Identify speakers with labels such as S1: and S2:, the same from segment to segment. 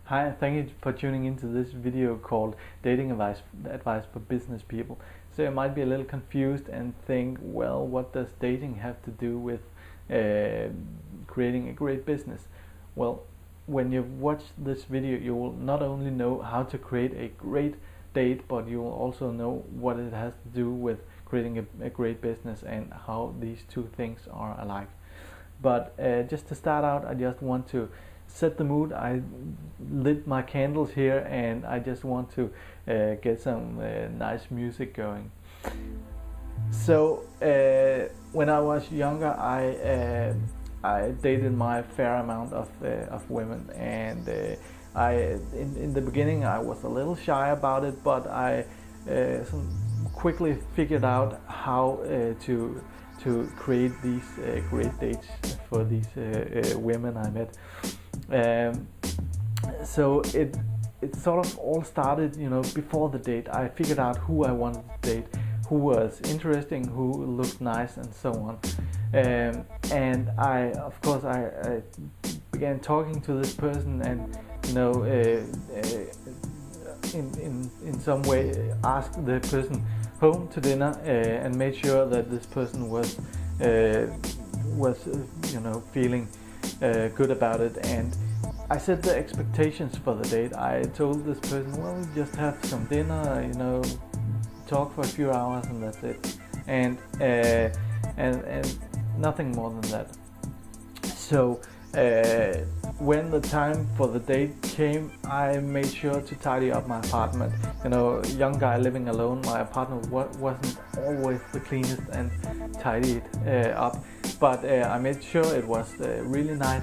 S1: Hi, thank you for tuning into this video called Dating Advice for Business People. So you might be a little confused and think, well, what does dating have to do with creating a great business? Well, when you watch this video, you will not only know how to create a great date, but you will also know what it has to do with creating a great business and how these two things are alike. But just to start out, I just want to set the mood. I lit my candles here and I just want to get some nice music going. So when I was younger, I dated my fair amount of women, and in the beginning I was a little shy about it, but I quickly figured out how to create these great dates for these women I met. So it sort of all started, before the date. I figured out who I wanted to date, who was interesting, who looked nice, and so on. And I began talking to this person, and in some way asked the person home to dinner, and made sure that this person was feeling good about it. And I set the expectations for the date. I told this person, well, just have some dinner, talk for a few hours, and that's it, and nothing more than that. So when the time for the date came, I made sure to tidy up my apartment. Young guy living alone, my apartment wasn't always the cleanest and tidied up, but I made sure it was really nice,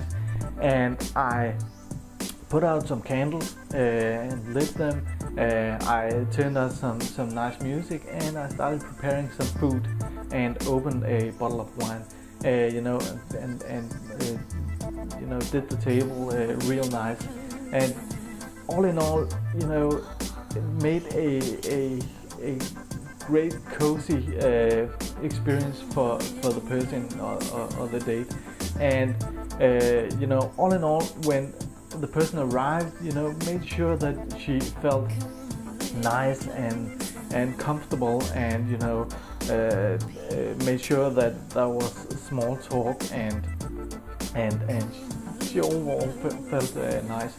S1: and I put out some candles and lit them. I turned on some nice music, and I started preparing some food and opened a bottle of wine, did the table real nice, and all in all, made a great cozy experience for the person or the date. And all in all, when the person arrived, made sure that she felt nice and comfortable, and made sure that there was small talk, and she overall felt nice.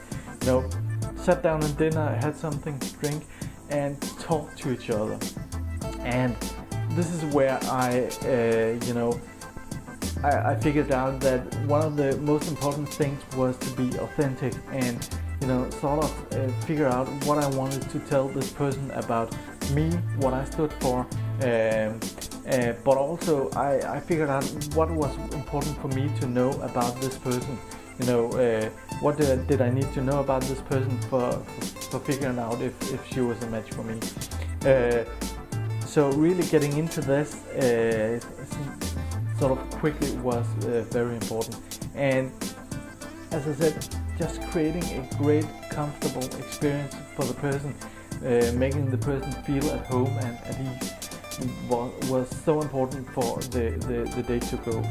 S1: Sat down at dinner, had something to drink, and talked to each other. And this is where I figured out that one of the most important things was to be authentic, and figure out what I wanted to tell this person about me, what I stood for, but also I figured out what was important for me to know about this person. What did I need to know about this person for figuring out if she was a match for me. So really getting into this sort of quickly was very important. And as I said, just creating a great, comfortable experience for the person, making the person feel at home and at ease, was so important for the date to go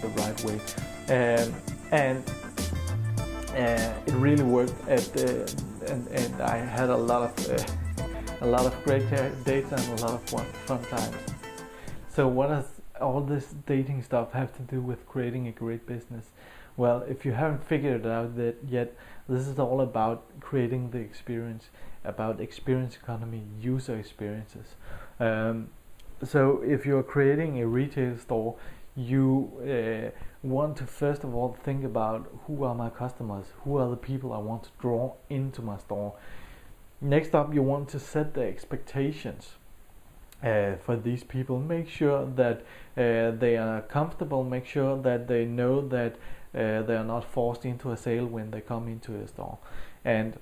S1: the right way. And it really worked, and I had a lot of great dates and a lot of fun times. So what does all this dating stuff have to do with creating a great business? Well, if you haven't figured it out yet, this is all about creating the experience, about experience economy, user experiences. So if you're creating a retail store, you want to first of all think about, who are my customers, who are the people I want to draw into my store. Next up, you want to set the expectations for these people. Make sure that they are comfortable, make sure that they know that they are not forced into a sale when they come into a store, and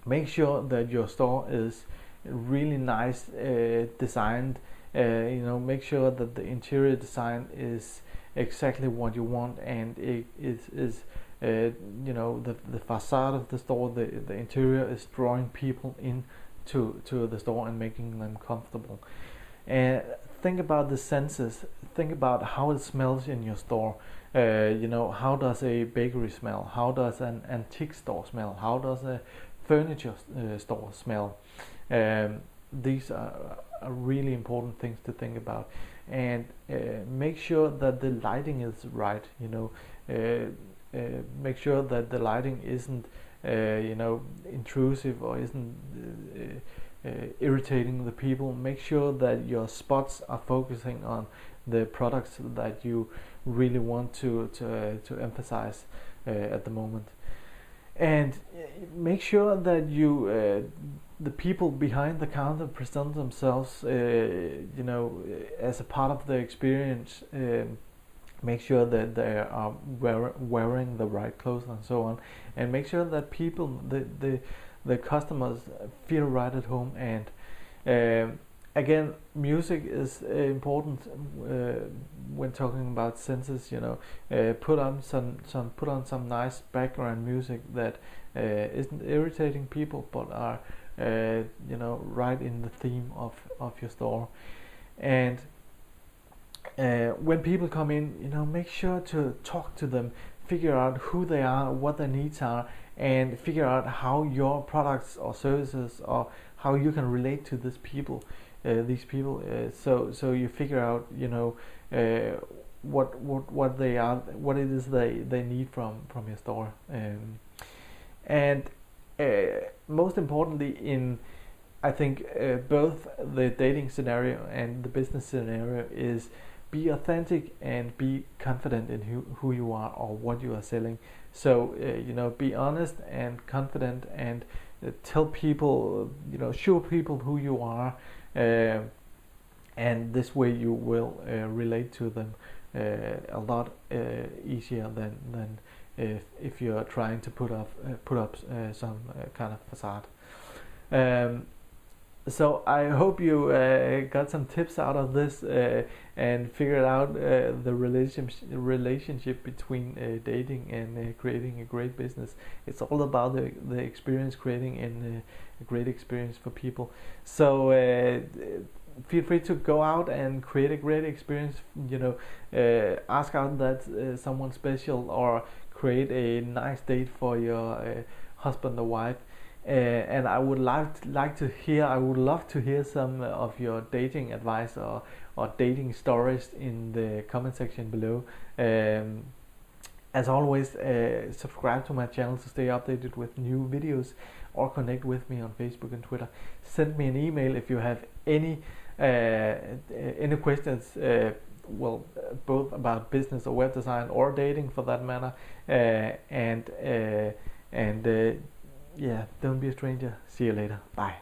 S1: make sure that your store is really nice designed. Make sure that the interior design is exactly what you want, and it is the facade of the store, the interior is drawing people into the store and making them comfortable. And think about the senses. Think about how it smells in your store. How does a bakery smell? How does an antique store smell? How does a furniture store smell? These are really important things to think about, and make sure that the lighting is right. Make sure that the lighting isn't intrusive or isn't irritating the people. Make sure that your spots are focusing on the products that you really want to emphasize at the moment, and make sure that the people behind the counter present themselves as a part of the experience. Make sure that they are wearing the right clothes and so on, and make sure that people, the customers, feel right at home. And again, music is important when talking about senses. Put on some nice background music that isn't irritating people, but are right in the theme of your store. And when people come in, make sure to talk to them, figure out who they are, what their needs are, and figure out how your products or services, or how you can relate to these people. So you figure out, what they are, what it is they need from your store. And most importantly, I think both the dating scenario and the business scenario, is be authentic and be confident in who you are or what you are selling. So be honest and confident, and tell people, show people who you are, and this way you will relate to them a lot easier than if you're trying to put up some kind of facade. So I hope you got some tips out of this and figured out the relationship between dating and creating a great business. It's all about the experience, creating a great experience for people. So feel free to go out and create a great experience. Ask out that someone special, or create a nice date for your husband or wife. And I would love to hear some of your dating advice or dating stories in the comment section below. As always, subscribe to my channel to stay updated with new videos, or connect with me on Facebook and Twitter. Send me an email if you have any questions, both about business or web design, or dating for that matter. Yeah, don't be a stranger. See you later. Bye.